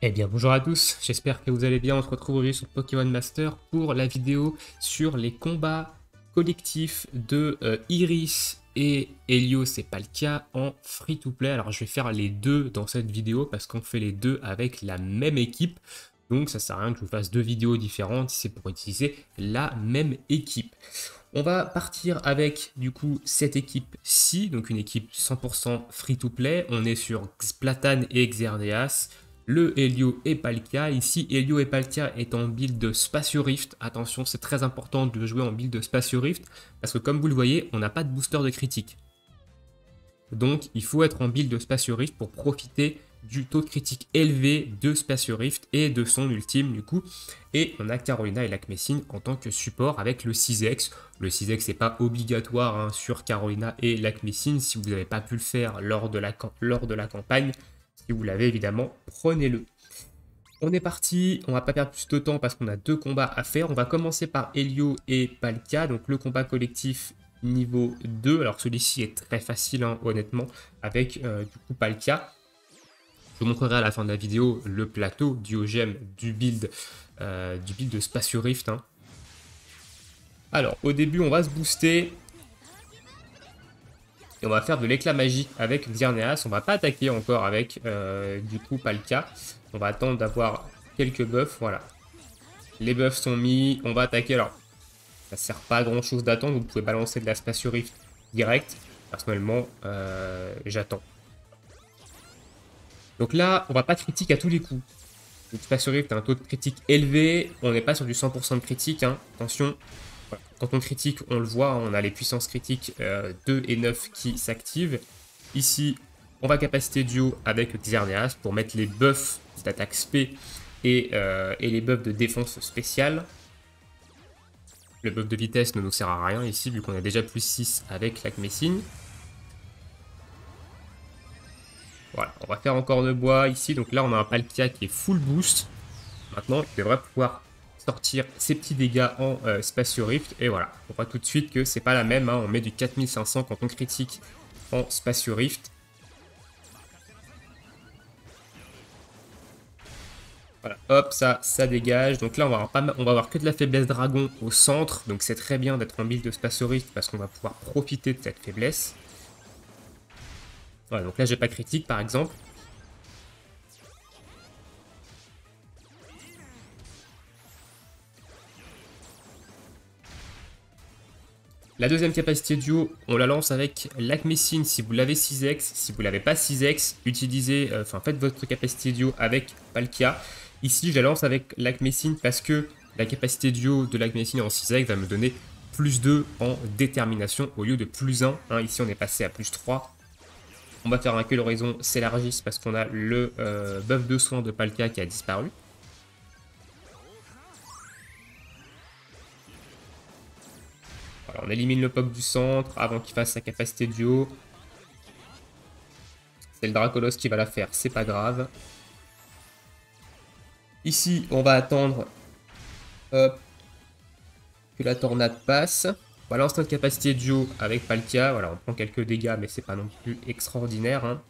Eh bien bonjour à tous, j'espère que vous allez bien. On se retrouve aujourd'hui sur Pokémon Master pour la vidéo sur les combats collectifs de Iris et Helios et Palkia en free-to-play. Alors je vais faire les deux dans cette vidéo parce qu'on fait les deux avec la même équipe. Donc ça sert à rien que je vous fasse deux vidéos différentes si c'est pour utiliser la même équipe. On va partir avec du coup cette équipe-ci, donc une équipe 100% free-to-play. On est sur Xplatan et Xerneas. Le Helio et Palkia. Ici, Helio et Palkia est en build Spatio Rift. Attention, c'est très important de jouer en build Spatio Rift parce que comme vous le voyez, on n'a pas de booster de critique. Donc, il faut être en build Spatio Rift pour profiter du taux de critique élevé de Spatio Rift et de son ultime du coup. Et on a Carolina et Lakmessine en tant que support avec le 6X. Le 6X n'est pas obligatoire hein, sur Carolina et Lakmessine si vous n'avez pas pu le faire lors de la campagne. Si vous l'avez évidemment, prenez-le. On est parti, on va pas perdre plus de temps parce qu'on a deux combats à faire. On va commencer par Helio et Palkia, donc le combat collectif niveau 2. Alors celui-ci est très facile hein, honnêtement avec du coup Palkia. Je vous montrerai à la fin de la vidéo le plateau du OGM du build de Spatio Rift. Hein. Alors au début on va se booster. Et on va faire de l'éclat magique avec Xerneas. On va pas attaquer encore avec du coup Palkia. On va attendre d'avoir quelques buffs. Voilà. Les buffs sont mis. On va attaquer. Alors, ça sert pas à grand chose d'attendre. Vous pouvez balancer de la Spatio Rift direct. Personnellement, j'attends. Donc là, on va pas critique à tous les coups. Donc Spatio Rift a un taux de critique élevé. On n'est pas sur du 100% de critique. Hein. Attention. Quand on critique, on le voit, on a les puissances critiques 2 et 9 qui s'activent. Ici, on va capacité duo avec Xerneas pour mettre les buffs d'attaque spé et les buffs de défense spéciale. Le buff de vitesse ne nous sert à rien ici, vu qu'on a déjà plus 6 avec Lakmessine. Voilà, on va faire encore de bois ici. Donc là, on a un Palkia qui est full boost. Maintenant, il devrait pouvoir sortir ses petits dégâts en Spatio Rift. Et voilà, on voit tout de suite que c'est pas la même. Hein. On met du 4500 quand on critique en Spatio Rift. Voilà, hop, ça dégage. Donc là, on va avoir que de la faiblesse dragon au centre. Donc c'est très bien d'être en build de Spatio Rift parce qu'on va pouvoir profiter de cette faiblesse. Voilà, donc là, j'ai pas critique par exemple. La deuxième capacité duo, on la lance avec Lakmessine si vous l'avez 6x. Si vous l'avez pas 6x, utilisez, faites votre capacité duo avec Palkia. Ici, je la lance avec Lakmessine parce que la capacité duo de Lakmessine en 6x va me donner plus 2 en détermination au lieu de plus 1. Hein, ici, on est passé à plus 3. On va faire que l'horizon s'élargisse parce qu'on a le buff de soin de Palkia qui a disparu. Voilà, on élimine le POC du centre avant qu'il fasse sa capacité duo. C'est le Dracolos qui va la faire, c'est pas grave. Ici, on va attendre hop, que la tornade passe. On va lancer notre capacité duo avec Palkia. Voilà, on prend quelques dégâts, mais c'est pas non plus extraordinaire. Hein.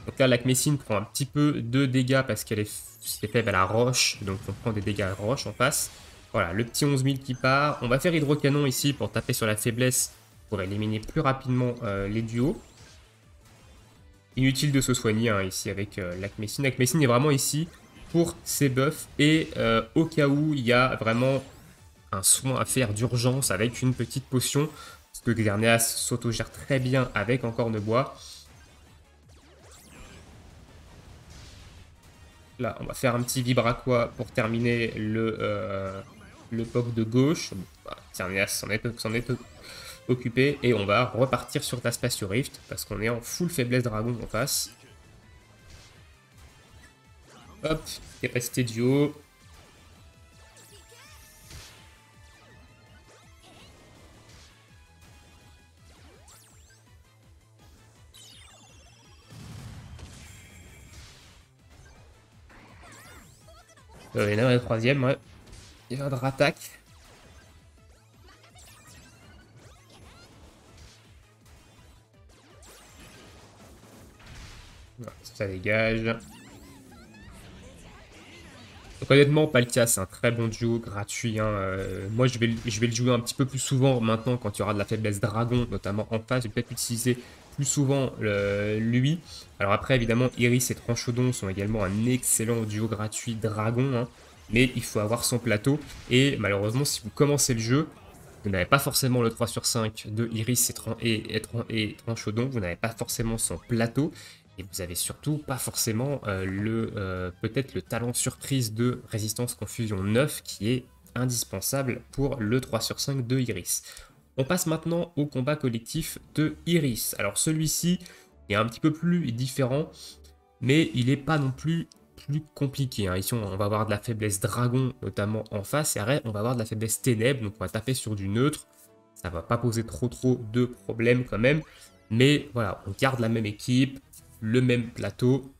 Donc là, Lakmessine prend un petit peu de dégâts parce qu'elle est faible à la roche. Donc on prend des dégâts roche en face. Voilà, le petit 11 000 qui part. On va faire hydrocanon ici pour taper sur la faiblesse pour éliminer plus rapidement les duos. Inutile de se soigner hein, ici avec Lakmessine. Lakmessine est vraiment ici pour ses buffs et au cas où il y a vraiment un soin à faire d'urgence avec une petite potion. Parce que Xerneas s'autogère très bien avec encore de bois. Là, on va faire un petit vibraqua pour terminer le POC de gauche. Xerneas s'en est occupé. Et on va repartir sur ta Spatio Rift parce qu'on est en full faiblesse dragon en face. Hop, capacité duo. Il y en a un troisième, ouais. Il y a un attaque. Voilà, ça dégage. Donc honnêtement, Palkia, c'est un très bon duo, gratuit, hein. Moi, je vais le jouer un petit peu plus souvent maintenant quand il y aura de la faiblesse dragon, notamment en face. Je vais peut-être utiliser plus souvent lui. Alors après, évidemment, Iris et Tranchodon sont également un excellent duo gratuit dragon, hein. Mais il faut avoir son plateau. Et malheureusement, si vous commencez le jeu, vous n'avez pas forcément le 3 sur 5 de Iris et Tranchodon. Vous n'avez pas forcément son plateau. Et vous avez surtout pas forcément peut-être le talent surprise de Résistance Confusion 9 qui est indispensable pour le 3 sur 5 de Iris. On passe maintenant au combat collectif de Iris. Alors celui-ci est un petit peu plus différent, mais il n'est pas non plus compliqué, hein. Ici on va avoir de la faiblesse dragon notamment en face, et après on va avoir de la faiblesse ténèbres, donc on va taper sur du neutre. Ça va pas poser trop de problèmes quand même, mais voilà, on garde la même équipe, le même plateau.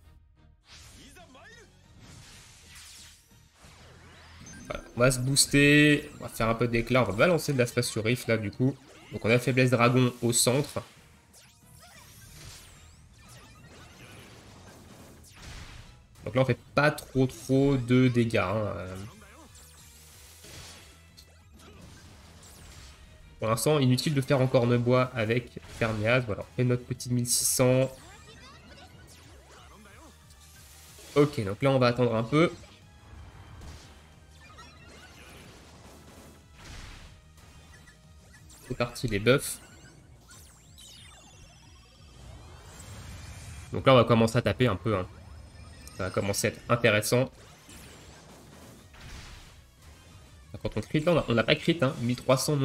Voilà, on va se booster, on va faire un peu d'éclat, on va balancer de la space sur Rift là du coup. Donc on a faiblesse dragon au centre. Donc là on fait pas trop de dégâts, hein. Pour l'instant, inutile de faire encore bois avec Ferniaz. Voilà, on fait notre petit 1600. Ok, donc là on va attendre un peu. C'est parti les buffs. Donc là on va commencer à taper un peu, hein. Ça va commencer à être intéressant. Quand on crit, là on n'a pas crit, hein. 1300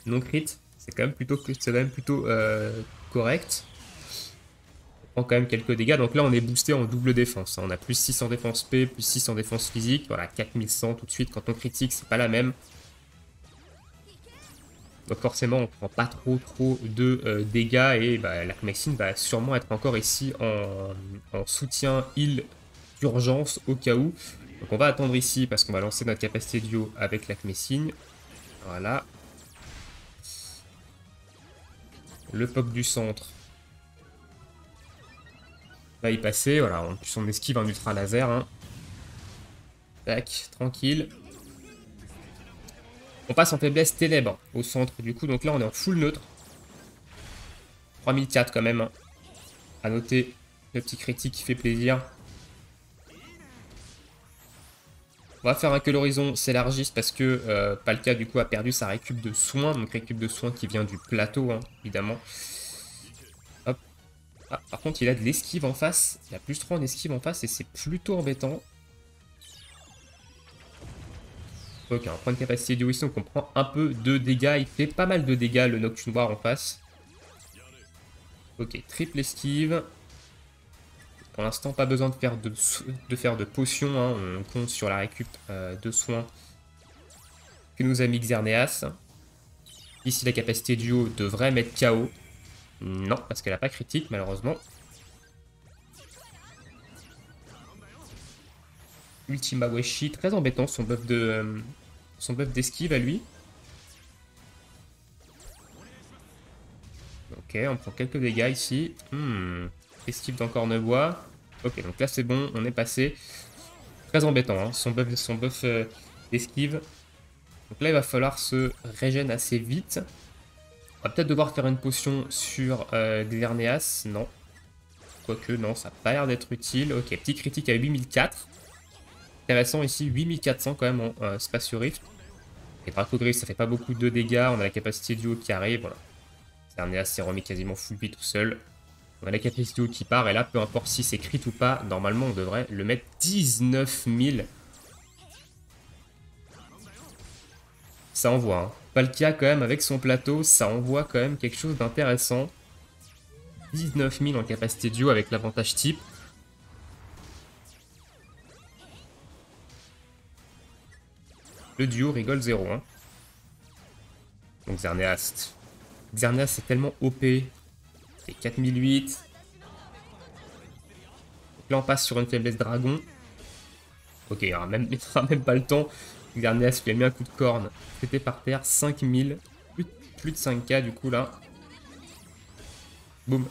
non crit. C'est quand même plutôt correct. On prend quand même quelques dégâts. Donc là on est boosté en double défense, hein. On a plus 6 en défense P, plus 6 en défense physique. Voilà, 4100 tout de suite. Quand on critique, c'est pas la même. Donc forcément, on prend pas trop de dégâts et bah, l'Arcmexine va sûrement être encore ici en soutien heal d'urgence au cas où. Donc on va attendre ici parce qu'on va lancer notre capacité duo avec l'Arcmexine. Voilà. Le pop du centre va y passer. Voilà, en plus on esquive un ultra laser, hein. Tac, tranquille. On passe en faiblesse ténèbres au centre du coup, donc là on est en full neutre. 3004 quand même, hein. À noter le petit critique qui fait plaisir. On va faire que l'horizon s'élargisse parce que Palkia du coup a perdu sa récup de soins, donc récup de soins qui vient du plateau, hein, évidemment. Hop. Ah, par contre il a de l'esquive en face, il a plus 3 en esquive en face et c'est plutôt embêtant. Ok, on prend une capacité de ici, donc on prend un peu de dégâts. Il fait pas mal de dégâts, le Nocturne Noir en face. Ok, triple esquive. Pour l'instant, pas besoin de faire de potions, hein. On compte sur la récup de soins que nous a mis Xerneas. Ici, la capacité duo devrait mettre KO. Non, parce qu'elle n'a pas critique, malheureusement. Ultima Weshi, très embêtant son buff d'esquive à lui. Ok, on prend quelques dégâts ici. Esquive d'Encornebois. Ok, donc là c'est bon, on est passé. Très embêtant, hein, son buff d'esquive. Donc là il va falloir se régénérer assez vite. On va peut-être devoir faire une potion sur Xerneas. Non. Quoique, non, ça n'a pas l'air d'être utile. Ok, petit critique à 8004. Intéressant ici, 8400 quand même en Spatio Rift. Et Dracogris, ça fait pas beaucoup de dégâts. On a la capacité duo qui arrive. Voilà. Xerneas s'est remis quasiment full vie tout seul. On a la capacité duo qui part. Et là, peu importe si c'est crit ou pas, normalement, on devrait le mettre 19 000. Ça envoie, hein. Palkia, quand même, avec son plateau, ça envoie quand même quelque chose d'intéressant. 19 000 en capacité duo avec l'avantage type. Le duo rigole 0, hein. Donc Xerneas. Xerneas, c'est tellement OP. C'est 4008. Donc là, on passe sur une faiblesse dragon. Ok, il ne fera même pas le temps. Xerneas lui a mis un coup de corne. C'était par terre. 5000. Plus de 5K du coup là. Boum.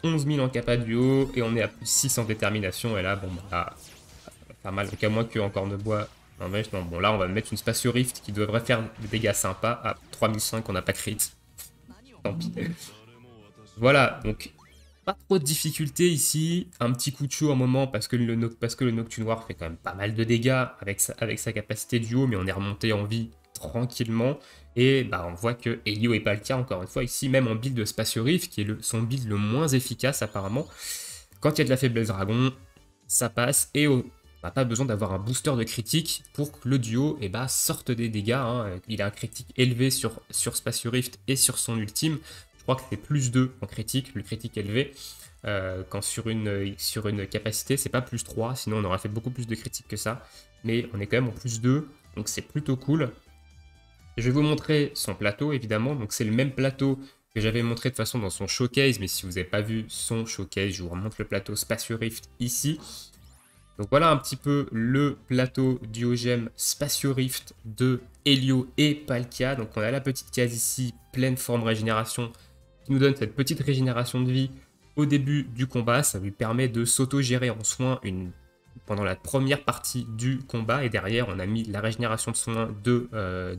11 000 en capa duo et on est à plus 6 en détermination. Et là, bon, bah, ça va faire mal. Donc à moins que encore ne bois. Non, mais non, bon, là, on va mettre une Spatio Rift qui devrait faire des dégâts sympas. À 3005, on n'a pas crit. Tant pis. Voilà, donc pas trop de difficultés ici. Un petit coup de chaud un moment parce que le Noctu Noir fait quand même pas mal de dégâts avec sa capacité duo, mais on est remonté en vie tranquillement. Et bah, on voit que Elio et Palkia, encore une fois, ici, même en build de Spatio Rift, qui est son build le moins efficace apparemment, quand il y a de la faiblesse dragon, ça passe. Et on n'a pas besoin d'avoir un booster de critique pour que le duo sorte des dégâts. Hein. Il a un critique élevé sur Spatio Rift et sur son ultime. Je crois que c'est plus 2 en critique, le critique élevé. Quand sur une capacité, c'est pas plus 3, sinon on aurait fait beaucoup plus de critiques que ça. Mais on est quand même en plus 2, donc c'est plutôt cool. Je vais vous montrer son plateau, évidemment. Donc c'est le même plateau que j'avais montré de toute façon dans son showcase, mais si vous n'avez pas vu son showcase, je vous remonte le plateau Spatio Rift ici. Donc voilà un petit peu le plateau Duogem Spatio Rift de Elio et Palkia. Donc on a la petite case ici, pleine forme régénération, qui nous donne cette petite régénération de vie au début du combat. Ça lui permet de s'auto-gérer en soins pendant la première partie du combat. Et derrière, on a mis la régénération de soins de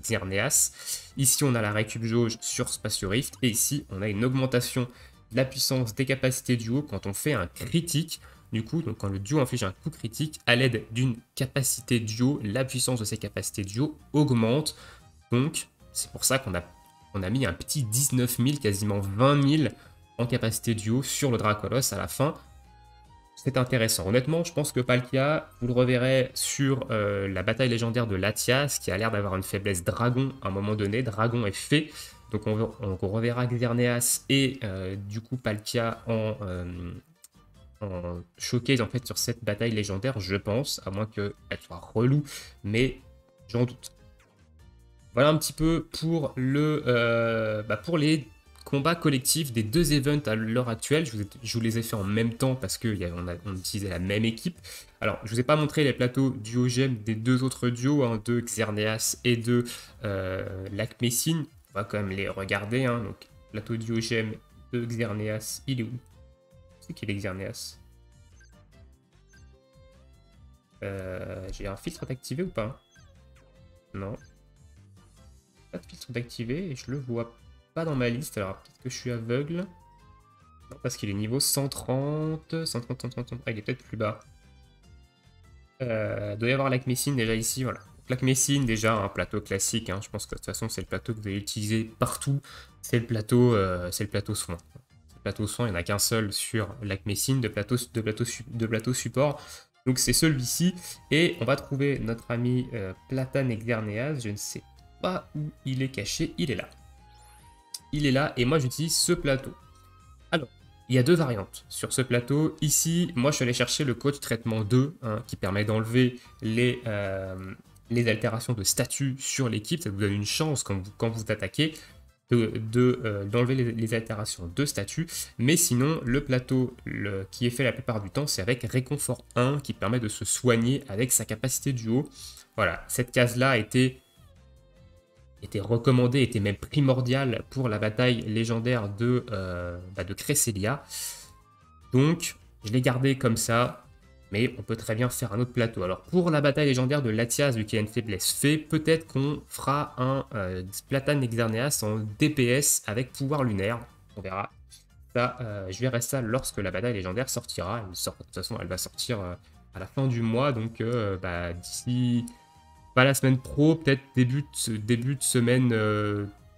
Xerneas. Ici, on a la récup jauge sur Spatio Rift. Et ici, on a une augmentation de la puissance des capacités duo quand on fait un critique. Du coup, donc quand le duo inflige un coup critique, à l'aide d'une capacité duo, la puissance de ces capacités duo augmente. Donc, c'est pour ça qu'on a mis un petit 19 000, quasiment 20 000 en capacité duo sur le Dracolos à la fin. C'est intéressant. Honnêtement, je pense que Palkia, vous le reverrez sur la bataille légendaire de Latias, qui a l'air d'avoir une faiblesse dragon à un moment donné. Dragon est fait. Donc on reverra Xerneas et du coup Palkia en showcase en fait sur cette bataille légendaire, je pense, à moins qu'elle soit relou, mais j'en doute. Voilà un petit peu pour pour les combats collectifs des deux events à l'heure actuelle. Je vous les ai fait en même temps parce qu'on utilisait la même équipe. Alors, je ne vous ai pas montré les plateaux duogem des deux autres duos, hein, de Xerneas et de Lac-Messine. On va quand même les regarder. Hein. Donc, plateau duogem de Xerneas, il est où? C'est qu'il est Xerneas. J'ai un filtre d'activer ou pas? Non. Pas de filtre d'activer et je le vois pas dans ma liste. Alors peut-être que je suis aveugle. Non, parce qu'il est niveau 130. 130, 130. Ah, il est peut-être plus bas. Doit y avoir Lac-Messine déjà ici. Voilà. Lac-Messine, déjà un plateau classique. Hein. Je pense que de toute façon, c'est le plateau que vous allez utiliser partout. C'est le plateau soin. Le plateau soin, il n'y en a qu'un seul sur Lac-Messine de plateau support. Donc c'est celui-ci. Et on va trouver notre ami Platane Xerneas. Je ne sais pas où il est caché. Il est là. Il est là et moi j'utilise ce plateau. Alors, il y a deux variantes sur ce plateau. Ici, moi je suis allé chercher le coach traitement 2 hein, qui permet d'enlever les altérations de statut sur l'équipe. Ça vous donne une chance quand vous attaquez d'enlever les altérations de statut. Mais sinon, le plateau qui est fait la plupart du temps, c'est avec réconfort 1 qui permet de se soigner avec sa capacité duo. Voilà, cette case-là était recommandée, était même primordiale pour la bataille légendaire de Cresselia. Donc, je l'ai gardé comme ça. Mais on peut très bien faire un autre plateau. Alors pour la bataille légendaire de Latias, vu qu'il y a une faiblesse fait, peut-être qu'on fera un Platane Xerneas en DPS avec pouvoir lunaire. On verra. Ça, je verrai ça lorsque la bataille légendaire sortira. De toute façon, elle va sortir à la fin du mois. Donc d'ici, pas la semaine pro, peut-être début de semaine,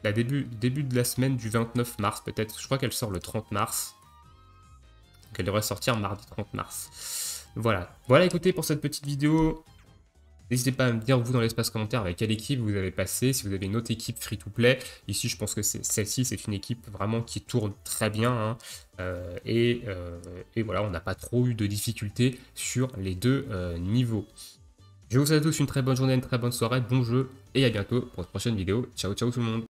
début de la semaine du 29 mars peut-être. Je crois qu'elle sort le 30 mars. Donc elle devrait sortir mardi 30 mars. Voilà, écoutez pour cette petite vidéo. N'hésitez pas à me dire vous dans l'espace commentaire avec quelle équipe vous avez passé, si vous avez une autre équipe free-to-play. Ici je pense que celle-ci c'est une équipe vraiment qui tourne très bien. Hein. Et voilà, on n'a pas trop eu de difficultés sur les deux niveaux. Je vous souhaite à tous une très bonne journée, une très bonne soirée, bon jeu et à bientôt pour une prochaine vidéo. Ciao ciao tout le monde.